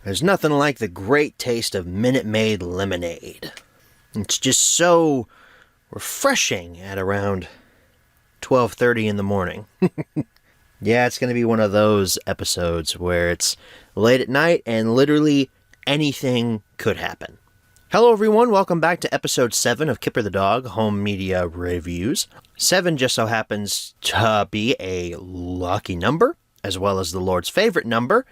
There's nothing like the great taste of Minute Maid lemonade. It's just so refreshing at around 12:30 in the morning. Yeah, it's going to be one of those episodes where it's late at night and literally anything could happen. Hello everyone, welcome back to episode 7 of Kipper the Dog Home Media Reviews. 7 just so happens to be a lucky number, as well as the Lord's favorite number,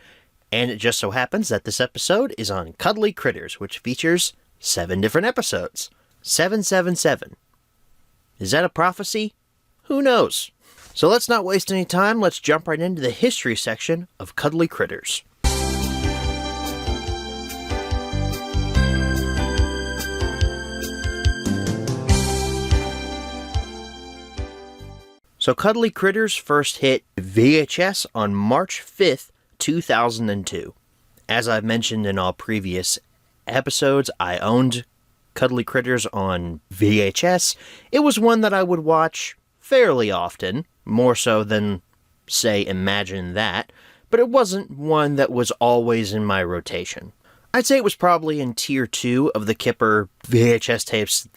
and it just so happens that this episode is on Cuddly Critters, which features 7 different episodes. 777. Is that a prophecy? Who knows? So let's not waste any time, let's jump right into the history section of Cuddly Critters. So Cuddly Critters first hit VHS on March 5th, 2002. As I've mentioned in all previous episodes, I owned Cuddly Critters on VHS. It was one that I would watch fairly often, more so than, say, Imagine That, but it wasn't one that was always in my rotation. I'd say it was probably in Tier 2 of the Kipper VHS tapes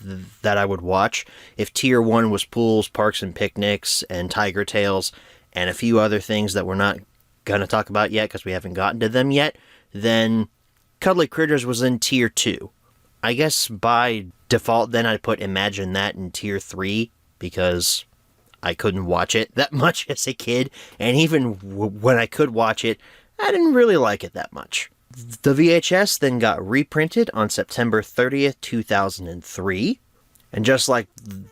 that I would watch. If Tier 1 was Pools, Parks and Picnics, and Tiger Tales, and a few other things that we're not going to talk about yet because we haven't gotten to them yet, then Cuddly Critters was in Tier 2. I guess by default then I'd put Imagine That in Tier 3 because I couldn't watch it that much as a kid, and even when I could watch it, I didn't really like it that much. The VHS then got reprinted on September 30th, 2003, and just like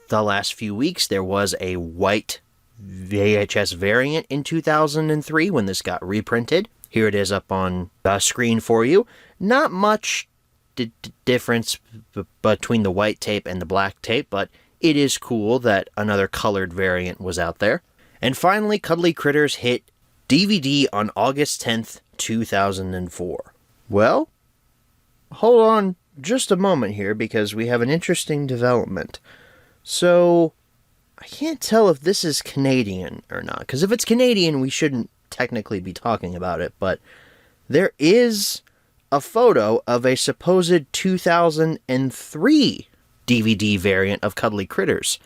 the last few weeks, there was a white VHS variant in 2003 when this got reprinted. Here it is up on the screen for you. Not much difference between the white tape and the black tape, but it is cool that another colored variant was out there. And finally, Cuddly Critters hit DVD on August 10th, 2004. Well, hold on just a moment here because we have an interesting development. So, I can't tell if this is Canadian or not, because if it's Canadian, we shouldn't technically be talking about it, but there is a photo of a supposed 2003 DVD variant of Cuddly Critters.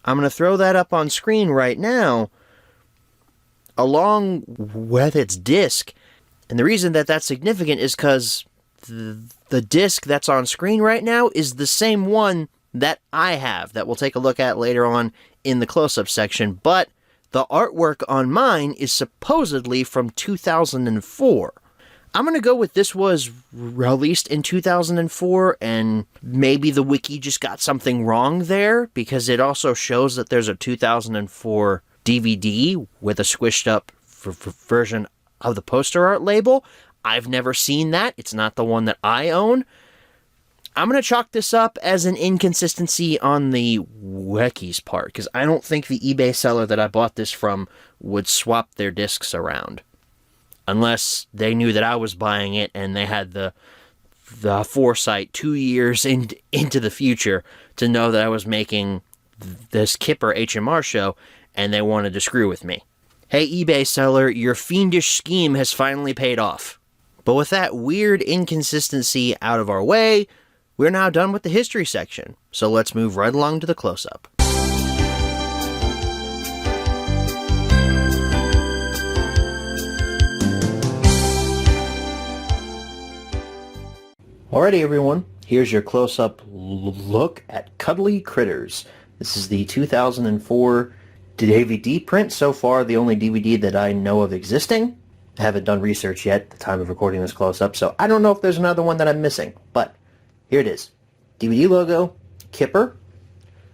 I'm going to throw that up on screen right now, along with its disc. And the reason that that's significant is because the disc that's on screen right now is the same one that I have, that we'll take a look at later on in the close-up section, but the artwork on mine is supposedly from 2004. I'm going to go with this was released in 2004, and maybe the wiki just got something wrong there, because it also shows that there's a 2004 DVD with a squished up version of the poster art label. I've never seen that. It's not the one that I own. I'm going to chalk this up as an inconsistency on the wiki's part, because I don't think the eBay seller that I bought this from would swap their discs around. Unless they knew that I was buying it and they had the foresight 2 years into the future to know that I was making this Kipper HMR show and they wanted to screw with me. Hey eBay seller, your fiendish scheme has finally paid off. But with that weird inconsistency out of our way, we're now done with the history section. So let's move right along to the close-up. Alrighty everyone, here's your close-up look at Cuddly Critters. This is the 2004 DVD print, so far the only DVD that I know of existing. I haven't done research yet at the time of recording this close-up, so I don't know if there's another one that I'm missing, but here it is. DVD logo, Kipper,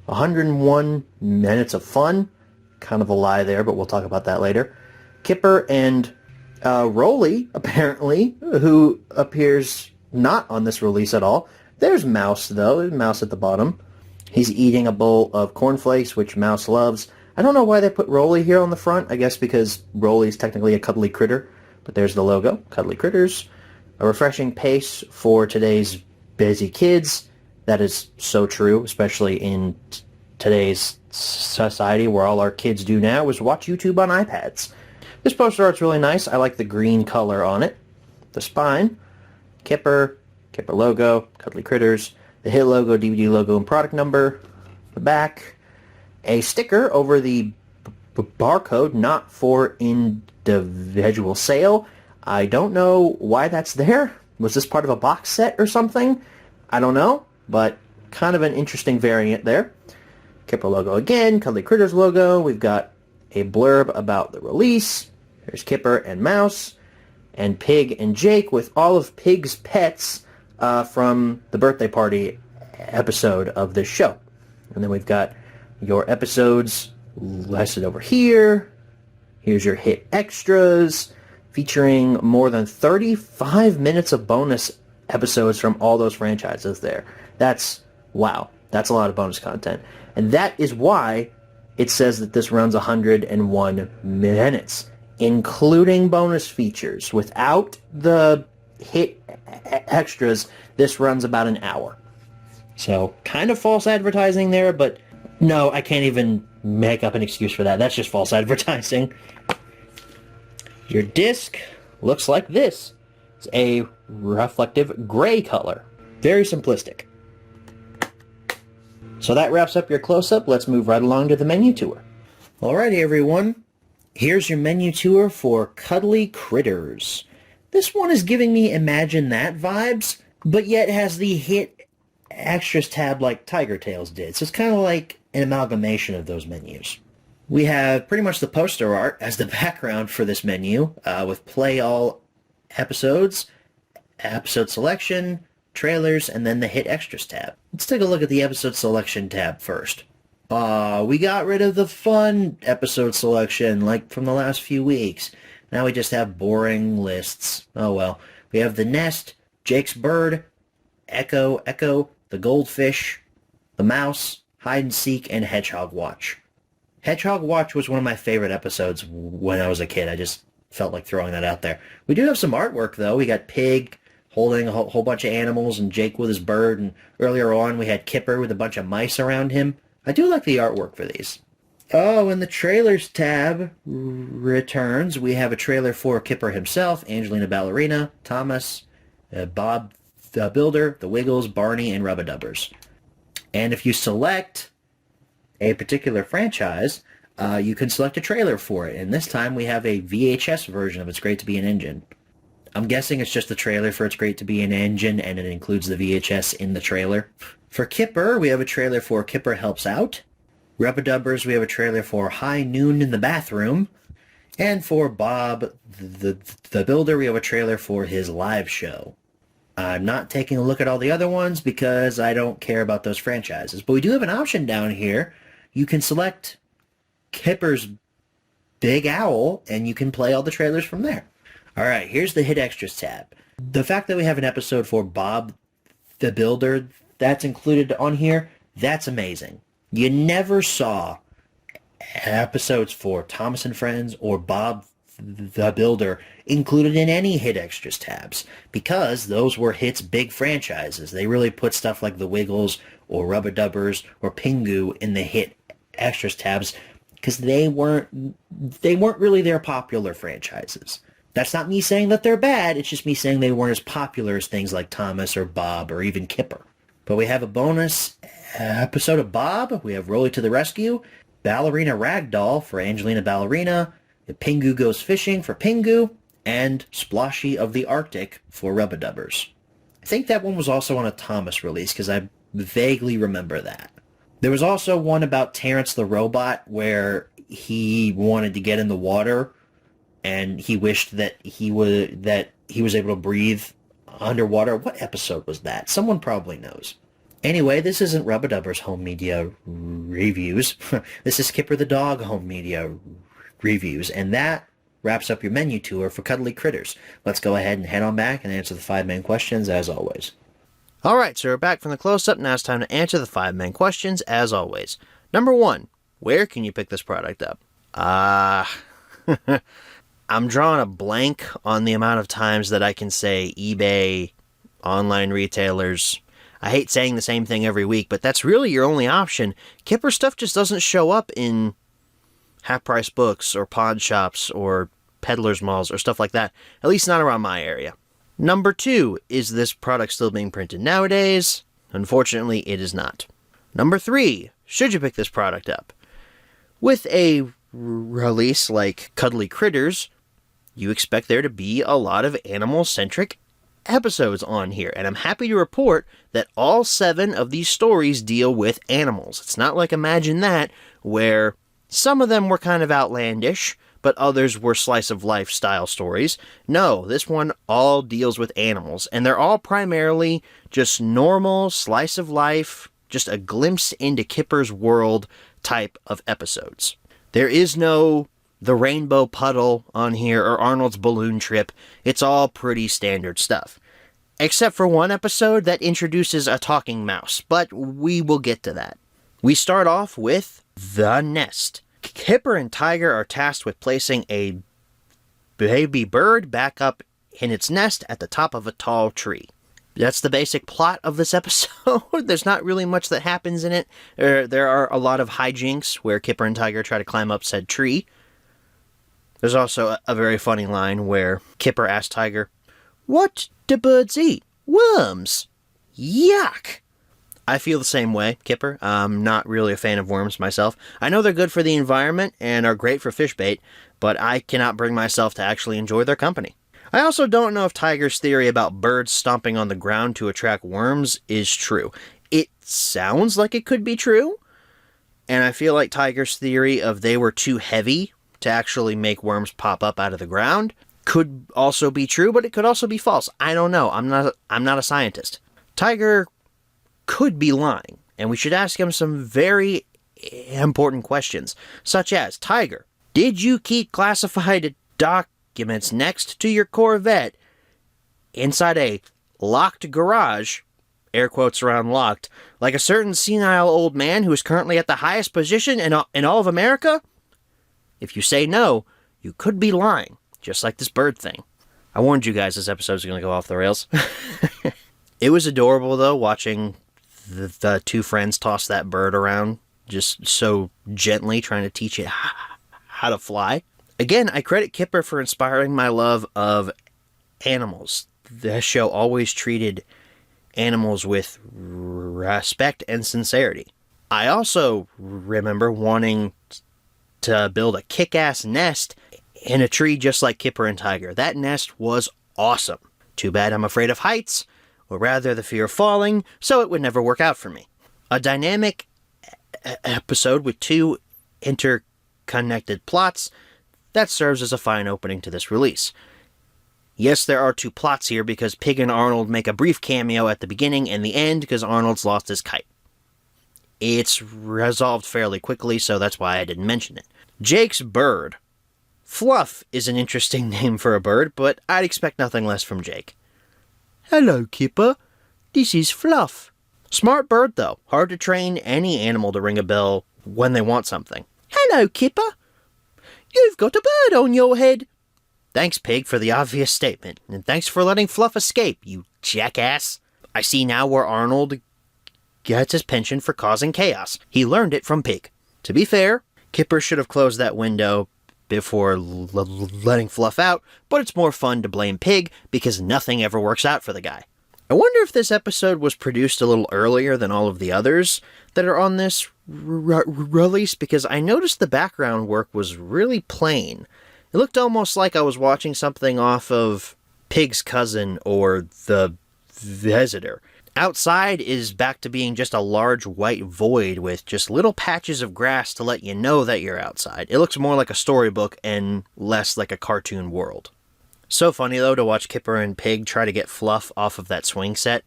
101 minutes of fun, kind of a lie there, but we'll talk about that later. Kipper and Rolly, apparently, who appears not on this release at all. There's Mouse, though. There's Mouse at the bottom. He's eating a bowl of cornflakes, which Mouse loves. I don't know why they put Rolly here on the front. I guess because Rolly's technically a cuddly critter. But there's the logo, Cuddly Critters. A refreshing pace for today's busy kids. That is so true, especially in today's society where all our kids do now is watch YouTube on iPads. This poster art's really nice. I like the green color on it. The spine, Kipper, Kipper logo, Cuddly Critters, the hit logo, DVD logo, and product number. The back, a sticker over the barcode, not for individual sale. I don't know why that's there. Was this part of a box set or something? I don't know, but kind of an interesting variant there. Kipper logo again, Cuddly Critters logo. We've got a blurb about the release. There's Kipper and Mouse, and Pig and Jake, with all of Pig's pets from the birthday party episode of this show. And then we've got your episodes listed over here. Here's your hit extras, featuring more than 35 minutes of bonus episodes from all those franchises there. Wow, that's a lot of bonus content. And that is why it says that this runs 101 minutes, including bonus features. Without the hit extras, this runs about an hour. So, kind of false advertising there, but no, I can't even make up an excuse for that. That's just false advertising. Your disc looks like this. It's a reflective gray color. Very simplistic. So that wraps up your close-up. Let's move right along to the menu tour. Alrighty, everyone. Here's your menu tour for Cuddly Critters. This one is giving me Imagine That vibes, but yet has the hit extras tab like Tiger Tales did. So it's kind of like an amalgamation of those menus. We have pretty much the poster art as the background for this menu, with play all episodes, episode selection, trailers, and then the hit extras tab. Let's take a look at the episode selection tab first. We got rid of the fun episode selection, like from the last few weeks. Now we just have boring lists. Oh well. We have the Nest, Jake's Bird, Echo, the Goldfish, the Mouse, Hide and Seek, and Hedgehog Watch. Hedgehog Watch was one of my favorite episodes when I was a kid. I just felt like throwing that out there. We do have some artwork, though. We got Pig holding a whole bunch of animals, and Jake with his bird, and earlier on we had Kipper with a bunch of mice around him. I do like the artwork for these. Oh, and the trailers tab returns. We have a trailer for Kipper himself, Angelina Ballerina, Thomas, Bob the Builder, the Wiggles, Barney, and Rubbadubbers. And if you select a particular franchise, you can select a trailer for it. And this time we have a VHS version of It's Great to Be an Engine. I'm guessing it's just the trailer for It's Great to Be an Engine, and it includes the VHS in the trailer. For Kipper, we have a trailer for Kipper Helps Out. Rubbadubbers, we have a trailer for High Noon in the Bathroom. And for Bob the Builder, we have a trailer for his live show. I'm not taking a look at all the other ones because I don't care about those franchises. But we do have an option down here. You can select Kipper's Big Owl, and you can play all the trailers from there. Alright, here's the Hit Extras tab. The fact that we have an episode for Bob the Builder that's included on here, that's amazing. You never saw episodes for Thomas and Friends or Bob the Builder included in any Hit Extras tabs, because those were Hit's big franchises. They really put stuff like the Wiggles or Rubbadubbers or Pingu in the Hit Extras tabs because they weren't really their popular franchises. That's not me saying that they're bad, it's just me saying they weren't as popular as things like Thomas or Bob or even Kipper. But we have a bonus episode of Bob, we have Rolly to the Rescue, Ballerina Ragdoll for Angelina Ballerina, Pingu Goes Fishing for Pingu, and Sploshy of the Arctic for Rubbadubbers. I think that one was also on a Thomas release, because I vaguely remember that. There was also one about Terrence the Robot, where he wanted to get in the water, and he wished that he was able to breathe underwater. What episode was that? Someone probably knows. Anyway, this isn't Rubbadubbers home media reviews. This is Kipper the Dog home media reviews, and that wraps up your menu tour for Cuddly Critters. Let's go ahead and head on back and answer the 5 main questions as always. Alright, so we're back from the close-up. Now it's time to answer the 5 main questions as always. Number 1, where can you pick this product up? I'm drawing a blank on the amount of times that I can say eBay, online retailers. I hate saying the same thing every week, but that's really your only option. Kipper stuff just doesn't show up in half-price books or pawn shops or peddlers malls or stuff like that. At least not around my area. Number 2, is this product still being printed nowadays? Unfortunately, it is not. Number 3, should you pick this product up? With a release like Cuddly Critters, you expect there to be a lot of animal-centric episodes on here, and I'm happy to report that all 7 of these stories deal with animals. It's not like Imagine That, where some of them were kind of outlandish, but others were slice-of-life style stories. No, this one all deals with animals, and they're all primarily just normal, slice-of-life, just a glimpse into Kipper's world type of episodes. There is no the rainbow puddle on here or Arnold's balloon trip. It's all pretty standard stuff. Except for one episode that introduces a talking mouse, but we will get to that. We start off with The Nest. Kipper and Tiger are tasked with placing a baby bird back up in its nest at the top of a tall tree. That's the basic plot of this episode. There's not really much that happens in it. There are a lot of hijinks where Kipper and Tiger try to climb up said tree. There's also a very funny line where Kipper asks Tiger, "What do birds eat? Worms? Yuck!" I feel the same way, Kipper. I'm not really a fan of worms myself. I know they're good for the environment and are great for fish bait, but I cannot bring myself to actually enjoy their company. I also don't know if Tiger's theory about birds stomping on the ground to attract worms is true. It sounds like it could be true, and I feel like Tiger's theory of they were too heavy to actually make worms pop up out of the ground could also be true, but it could also be false. I don't know. I'm not a scientist. Tiger could be lying, and we should ask him some very important questions, such as, Tiger, did you keep classified documents next to your Corvette inside a locked garage, air quotes around locked, like a certain senile old man who is currently at the highest position in all of America? If you say no, you could be lying, just like this bird thing. I warned you guys this episode is going to go off the rails. It was adorable, though, watching the 2 friends toss that bird around, just so gently, trying to teach it how to fly. Again, I credit Kipper for inspiring my love of animals. The show always treated animals with respect and sincerity. I also remember wanting to build a kick-ass nest in a tree just like Kipper and Tiger. That nest was awesome. Too bad I'm afraid of heights, or rather the fear of falling, so it would never work out for me. A dynamic episode with 2 interconnected plots that serves as a fine opening to this release. Yes, there are 2 plots here because Pig and Arnold make a brief cameo at the beginning and the end because Arnold's lost his kite. It's resolved fairly quickly, so that's why I didn't mention it. Jake's bird. Fluff is an interesting name for a bird, but I'd expect nothing less from Jake. "Hello, Kipper. This is Fluff." Smart bird, though. Hard to train any animal to ring a bell when they want something. "Hello, Kipper. You've got a bird on your head." Thanks, Pig, for the obvious statement, and thanks for letting Fluff escape, you jackass. I see now where Arnold gets his pension for causing chaos. He learned it from Pig. To be fair, Kipper should have closed that window before letting Fluff out, but it's more fun to blame Pig because nothing ever works out for the guy. I wonder if this episode was produced a little earlier than all of the others that are on this release, because I noticed the background work was really plain. It looked almost like I was watching something off of Pig's Cousin or The Visitor. Outside is back to being just a large white void with just little patches of grass to let you know that you're outside. It looks more like a storybook and less like a cartoon world. So funny, though, to watch Kipper and Pig try to get Fluff off of that swing set.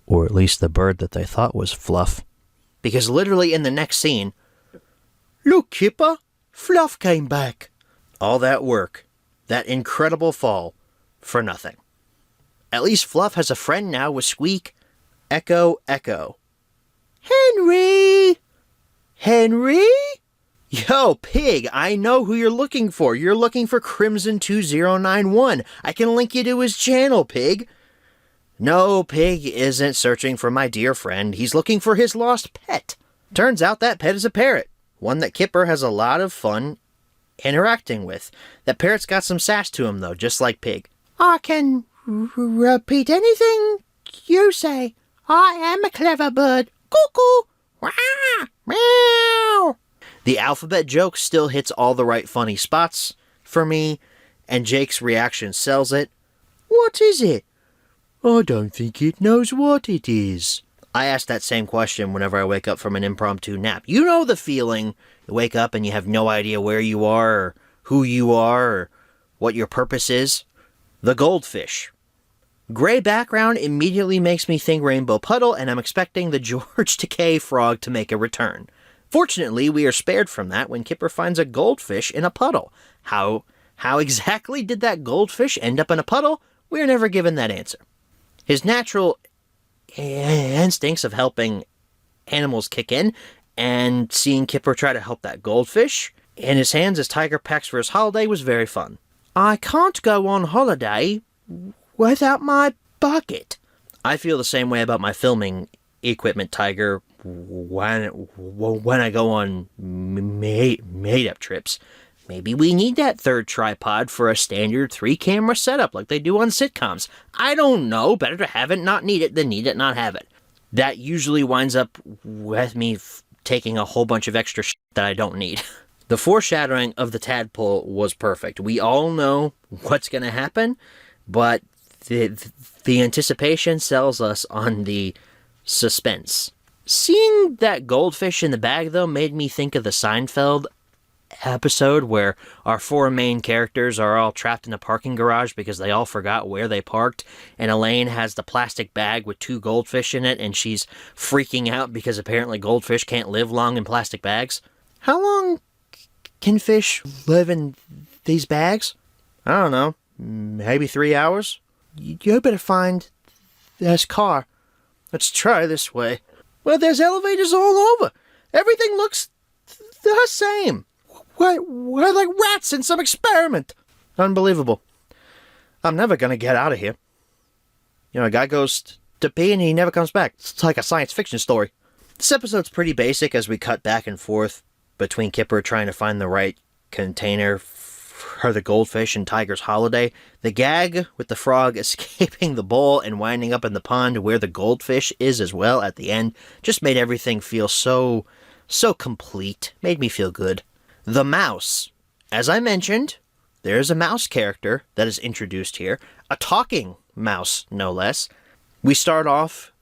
Or at least the bird that they thought was Fluff. Because literally in the next scene, "Look, Kipper, Fluff came back." All that work, that incredible fall, for nothing. At least Fluff has a friend now with Squeak. Echo, echo. "Henry! Henry?" "Yo, Pig, I know who you're looking for. You're looking for Crimson2091. I can link you to his channel, Pig." No, Pig isn't searching for my dear friend. He's looking for his lost pet. Turns out that pet is a parrot. One that Kipper has a lot of fun interacting with. That parrot's got some sass to him, though, just like Pig. I can repeat anything you say. I am a clever bird. Cuckoo! Wah! Meow! The alphabet joke still hits all the right funny spots for me, and Jake's reaction sells it. What is it? I don't think it knows what it is. I ask that same question whenever I wake up from an impromptu nap. You know the feeling. You wake up and you have no idea where you are, or who you are, or what your purpose is. The goldfish. Gray background immediately makes me think rainbow puddle, and I'm expecting the George Takei frog to make a return. Fortunately, we are spared from that when Kipper finds a goldfish in a puddle. How exactly did that goldfish end up in a puddle? We are never given that answer. His natural instincts of helping animals kick in, and seeing Kipper try to help that goldfish in his hands as Tiger packs for his holiday was very fun. I can't go on holiday without my bucket. I feel the same way about my filming equipment, Tiger, when I go on made-up trips. Maybe we need that third tripod for a standard 3-camera setup like they do on sitcoms. I don't know. Better to have it, not need it, than need it, not have it. That usually winds up with me taking a whole bunch of extra shit that I don't need. The foreshadowing of the tadpole was perfect. We all know what's going to happen, but the anticipation sells us on the suspense. Seeing that goldfish in the bag, though, made me think of the Seinfeld episode where our 4 main characters are all trapped in a parking garage because they all forgot where they parked, and Elaine has the plastic bag with 2 goldfish in it, and she's freaking out because apparently goldfish can't live long in plastic bags. How long can fish live in these bags? I don't know. Maybe 3 hours? You better find this car. Let's try this way. Well, there's elevators all over. Everything looks the same. We're like rats in some experiment. Unbelievable. I'm never going to get out of here. You know, a guy goes to pee and he never comes back. It's like a science fiction story. This episode's pretty basic as we cut back and forth between Kipper trying to find the right container for the goldfish and Tiger's holiday. The gag with the frog escaping the bowl and winding up in the pond where the goldfish is as well at the end just made everything feel so complete. Made me feel good. The mouse. As I mentioned, there's a mouse character that is introduced here. A talking mouse, no less. We start off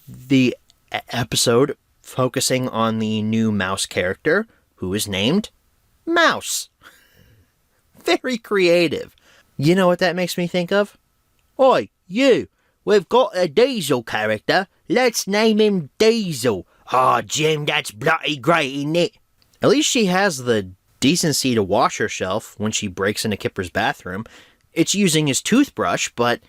the episode focusing on the new mouse character, who is named Mouse. Very creative. You know what that makes me think of? Oi, you! We've got a Diesel character. Let's name him Diesel. Ah, Jim, that's bloody great, isn't it? At least she has the decency to wash herself when she breaks into Kipper's bathroom. It's using his toothbrush, but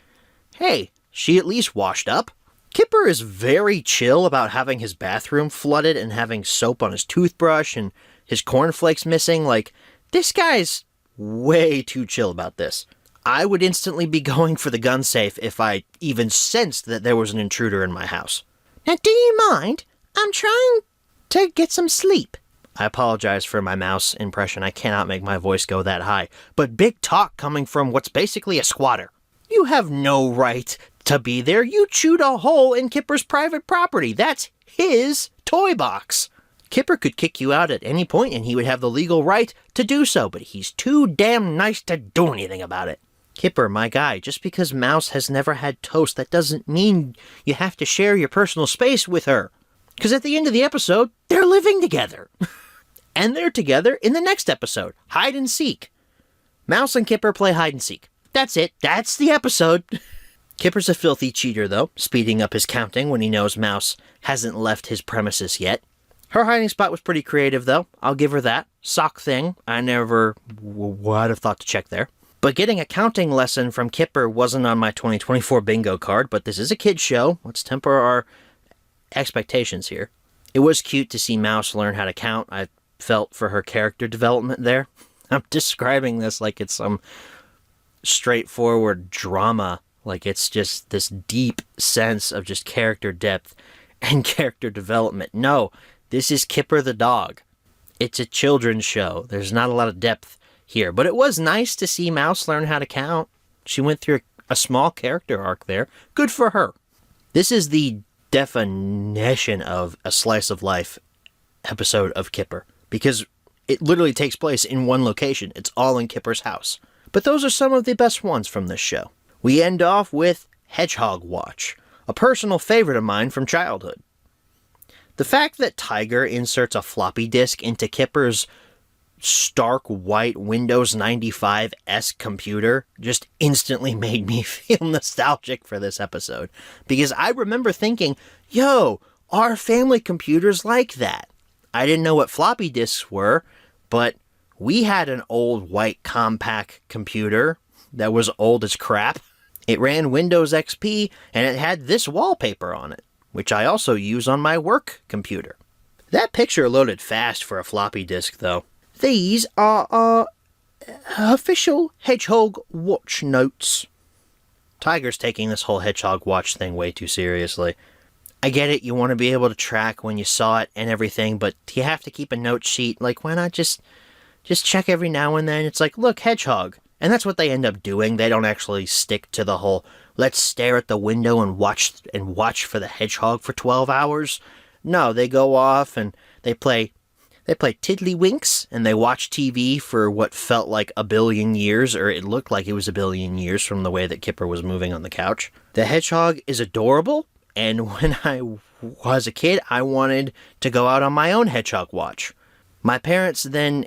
hey, she at least washed up. Kipper is very chill about having his bathroom flooded and having soap on his toothbrush and his cornflakes missing. Like, this guy's way too chill about this. I would instantly be going for the gun safe if I even sensed that there was an intruder in my house. Now, do you mind? I'm trying to get some sleep. I apologize for my mouse impression. I cannot make my voice go that high. But big talk coming from what's basically a squatter. You have no right to be there. You chewed a hole in Kipper's private property. That's his toy box. Kipper could kick you out at any point and he would have the legal right to do so, but he's too damn nice to do anything about it. Kipper, my guy, just because Mouse has never had toast, that doesn't mean you have to share your personal space with her. Because at the end of the episode, they're living together. And they're together in the next episode, Hide and Seek. Mouse and Kipper play hide and seek. That's it. That's the episode. Kipper's a filthy cheater, though, speeding up his counting when he knows Mouse hasn't left his premises yet. Her hiding spot was pretty creative, though. I'll give her that. Sock thing. I never would have thought to check there. But getting a counting lesson from Kipper wasn't on my 2024 bingo card, but this is a kid's show. Let's temper our expectations here. It was cute to see Mouse learn how to count. I felt for her character development there. I'm describing this like it's some straightforward drama, like it's just this deep sense of just character depth and character development. No, this is Kipper the dog. It's a children's show. There's not a lot of depth here, but it was nice to see Mouse learn how to count. She went through a A small character arc there. Good for her. This is the definition of a slice of life episode of Kipper, because it literally takes place in one location. It's all in Kipper's house. But those are some of the best ones from this show. We end off with Hedgehog Watch, a personal favorite of mine from childhood. The fact that Tiger inserts a floppy disk into Kipper's stark white Windows 95-esque computer just instantly made me feel nostalgic for this episode. Because I remember thinking, yo, our family computer's like that. I didn't know what floppy disks were, but we had an old white compact computer that was old as crap. It ran Windows XP, and it had this wallpaper on it, which I also use on my work computer. That picture loaded fast for a floppy disk, though. These are official Hedgehog Watch notes. Tiger's taking this whole Hedgehog Watch thing way too seriously. I get it, you want to be able to track when you saw it and everything, but you have to keep a note sheet. Like, why not just check every now and then? It's like, look, hedgehog. And that's what they end up doing. They don't actually stick to the whole, let's stare at the window and watch for the hedgehog for 12 hours. No, they go off and they play tiddlywinks, and they watch TV for what felt like a billion years, or it looked like it was a billion years from the way that Kipper was moving on the couch. The hedgehog is adorable, and when I was a kid, I wanted to go out on my own hedgehog watch. My parents then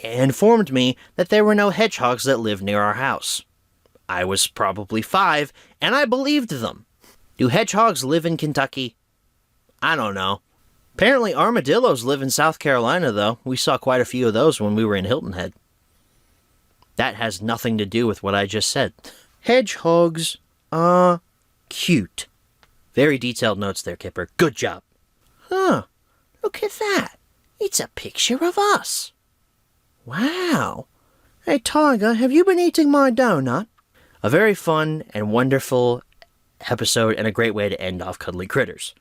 informed me that there were no hedgehogs that lived near our house. I was probably 5, and I believed them. Do hedgehogs live in Kentucky? I don't know. Apparently armadillos live in South Carolina, though. We saw quite a few of those when we were in Hilton Head. That has nothing to do with what I just said. Hedgehogs are cute. Very detailed notes there, Kipper. Good job. Huh. Look at that. It's a picture of us. Wow. Hey, Tiger, have you been eating my donut? A very fun and wonderful episode, and a great way to end off Cuddly Critters.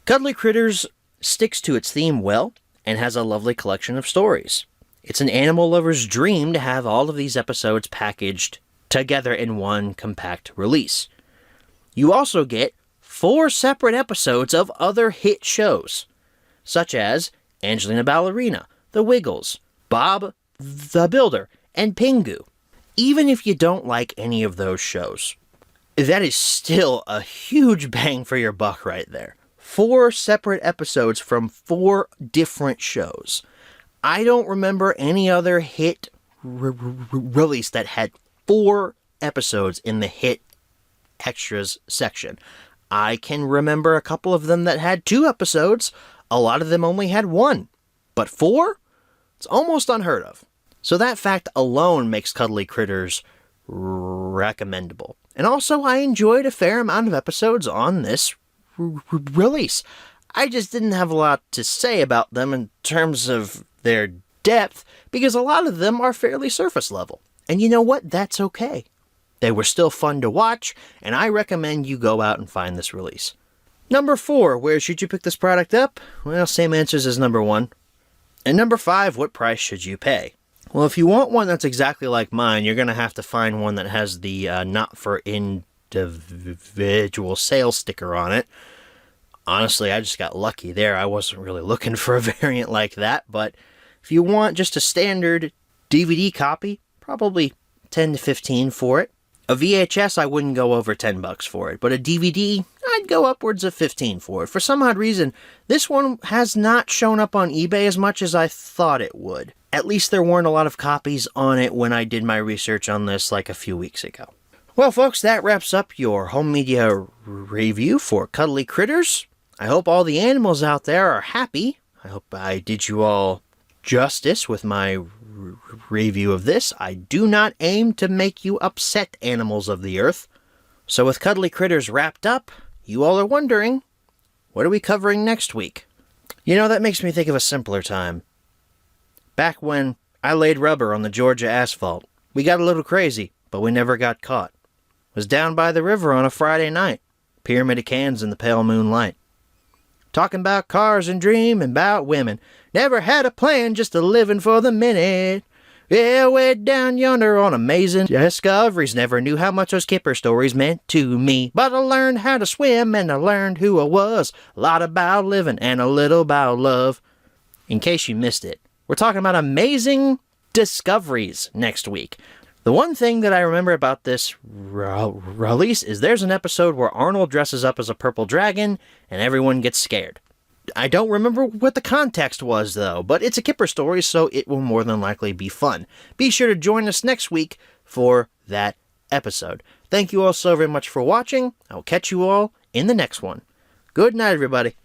Cuddly Critters sticks to its theme well and has a lovely collection of stories. It's an animal lover's dream to have all of these episodes packaged together in one compact release. You also get 4 separate episodes of other hit shows, such as Angelina Ballerina, The Wiggles, Bob the Builder, and Pingu. Even if you don't like any of those shows, that is still a huge bang for your buck right there. 4 separate episodes from 4 different shows. I don't remember any other hit release that had 4 episodes in the hit extras section. I can remember a couple of them that had 2 episodes. A lot of them only had 1. But 4? It's almost unheard of. So that fact alone makes Cuddly Critters recommendable. And also, I enjoyed a fair amount of episodes on this release. I just didn't have a lot to say about them in terms of their depth, because a lot of them are fairly surface level. And you know what? That's okay. They were still fun to watch, and I recommend you go out and find this release. Number 4, where should you pick this product up? Well, same answers as number 1. And number 5, what price should you pay? Well, if you want one that's exactly like mine, you're going to have to find one that has the not for individual sale sticker on it. Honestly, I just got lucky there. I wasn't really looking for a variant like that, but if you want just a standard DVD copy, probably 10 to 15 for it. A VHS, I wouldn't go over $10 for it, but a DVD, I'd go upwards of 15 for it. For some odd reason, this one has not shown up on eBay as much as I thought it would. At least there weren't a lot of copies on it when I did my research on this like a few weeks ago. Well, folks, that wraps up your home media review for Cuddly Critters. I hope all the animals out there are happy. I hope I did you all justice with my review of this. I do not aim to make you upset, animals of the earth. So with Cuddly Critters wrapped up, you all are wondering, what are we covering next week? You know, that makes me think of a simpler time. Back when I laid rubber on the Georgia asphalt. We got a little crazy, but we never got caught. Was down by the river on a Friday night. Pyramid of cans in the pale moonlight. Talking about cars and dreaming about women. Never had a plan, just a living for the minute. Yeah, way down yonder on amazing discoveries. Never knew how much those Kipper stories meant to me. But I learned how to swim and I learned who I was. A lot about living and a little about love. In case you missed it, we're talking about amazing discoveries next week. The one thing that I remember about this release is there's an episode where Arnold dresses up as a purple dragon and everyone gets scared. I don't remember what the context was, though, but it's a Kipper story, so it will more than likely be fun. Be sure to join us next week for that episode. Thank you all so very much for watching. I'll catch you all in the next one. Good night, everybody.